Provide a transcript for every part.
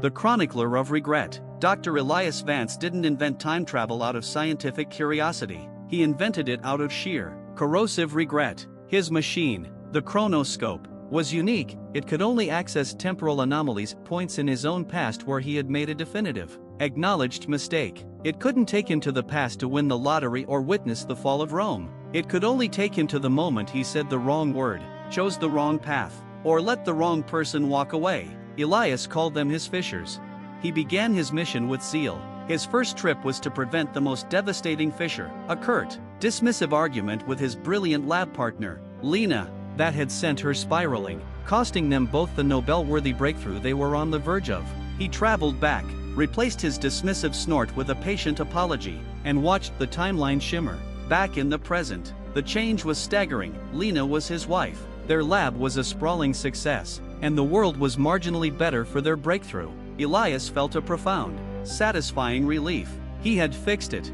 The chronicler of regret. Dr. Elias Vance didn't invent time travel out of scientific curiosity. He invented it out of sheer, corrosive regret. His machine, the Chronos-Scope, was unique. It could only access temporal anomalies, points in his own past where he had made a definitive, acknowledged mistake. It couldn't take him to the past to win the lottery or witness the fall of Rome. It could only take him to the moment he said the wrong word, chose the wrong path, or let the wrong person walk away. Elias called them his fissures. He began his mission with zeal. His first trip was to prevent the most devastating fissure, a curt, dismissive argument with his brilliant lab partner, Lena, that had sent her spiraling, costing them both the Nobel-worthy breakthrough they were on the verge of. He traveled back, replaced his dismissive snort with a patient apology, and watched the timeline shimmer. Back in the present, the change was staggering. Lena was his wife. Their lab was a sprawling success, and the world was marginally better for their breakthrough. Elias felt a profound, satisfying relief. He had fixed it.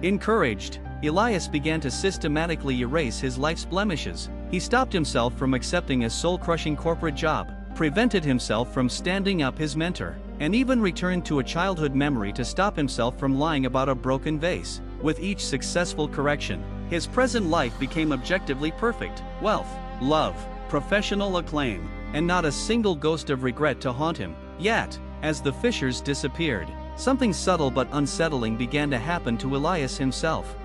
Encouraged, Elias began to systematically erase his life's blemishes. He stopped himself from accepting a soul-crushing corporate job, prevented himself from standing up his mentor, and even returned to a childhood memory to stop himself from lying about a broken vase. With each successful correction, his present life became objectively perfect. Wealth, love, professional acclaim, and not a single ghost of regret to haunt him. Yet, as the fissures disappeared, something subtle but unsettling began to happen to Elias himself.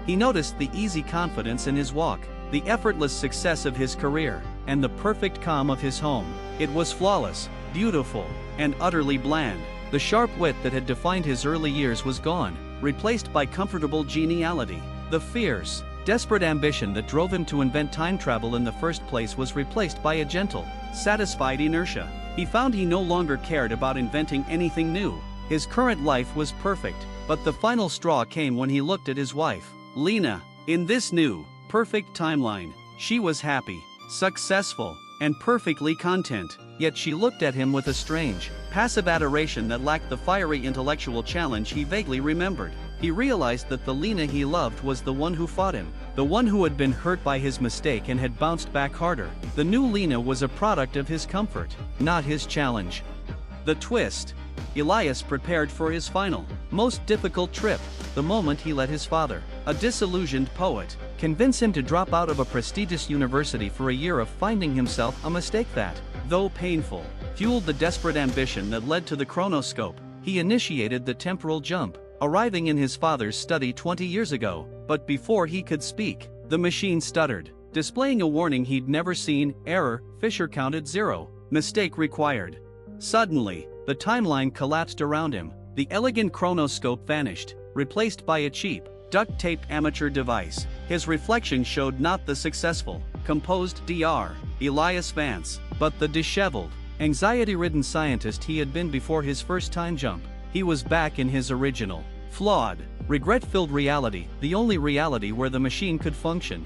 He noticed the easy confidence in his walk, the effortless success of his career, and the perfect calm of his home. It was flawless, beautiful, and utterly bland. The sharp wit that had defined his early years was gone, replaced by comfortable geniality. The fierce, desperate ambition that drove him to invent time travel in the first place was replaced by a gentle, satisfied inertia. He found he no longer cared about inventing anything new. His current life was perfect, but the final straw came when he looked at his wife, Lena. In this new, perfect timeline, she was happy, successful, and perfectly content. Yet she looked at him with a strange, passive adoration that lacked the fiery intellectual challenge he vaguely remembered. He realized that the Lena he loved was the one who fought him, the one who had been hurt by his mistake and had bounced back harder. The new Lena was a product of his comfort, not his challenge. The twist. Elias prepared for his final, most difficult trip, the moment he let his father, a disillusioned poet, convince him to drop out of a prestigious university for a year of finding himself, a mistake that, though painful, fueled the desperate ambition that led to the Chronos-Scope. He initiated the temporal jump, arriving in his father's study 20 years ago, but before he could speak, the machine stuttered, displaying a warning he'd never seen. Error, Fissure counted 0, mistake required. Suddenly, the timeline collapsed around him. The elegant Chronos-Scope vanished, replaced by a cheap, duct-taped amateur device. His reflection showed not the successful, composed Dr. Elias Vance, but the disheveled, anxiety-ridden scientist he had been before his first time jump. He was back in his original, flawed, regret-filled reality, the only reality where the machine could function.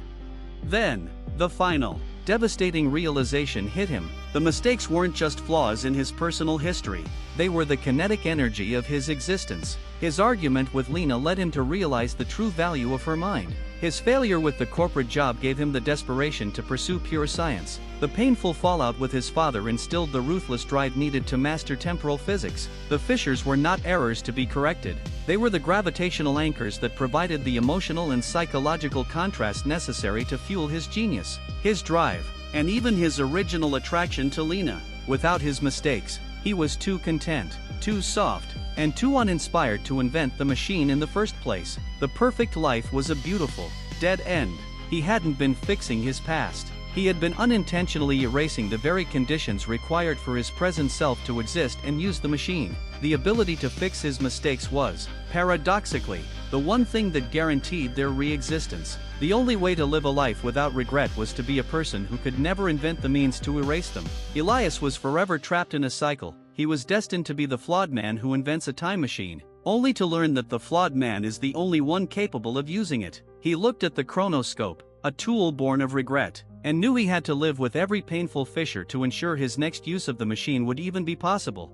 Then, the final, devastating realization hit him. The mistakes weren't just flaws in his personal history, they were the kinetic energy of his existence. His argument with Lena led him to realize the true value of her mind. His failure with the corporate job gave him the desperation to pursue pure science. The painful fallout with his father instilled the ruthless drive needed to master temporal physics. The fissures were not errors to be corrected. They were the gravitational anchors that provided the emotional and psychological contrast necessary to fuel his genius, his drive, and even his original attraction to Lena. Without his mistakes, he was too content, too soft, and too uninspired to invent the machine in the first place. The perfect life was a beautiful, dead end. He hadn't been fixing his past. He had been unintentionally erasing the very conditions required for his present self to exist and use the machine. The ability to fix his mistakes was, paradoxically, the one thing that guaranteed their re-existence. The only way to live a life without regret was to be a person who could never invent the means to erase them. Elias was forever trapped in a cycle. He was destined to be the flawed man who invents a time machine, only to learn that the flawed man is the only one capable of using it. He looked at the Chronos-Scope, a tool born of regret, and knew he had to live with every painful fissure to ensure his next use of the machine would even be possible.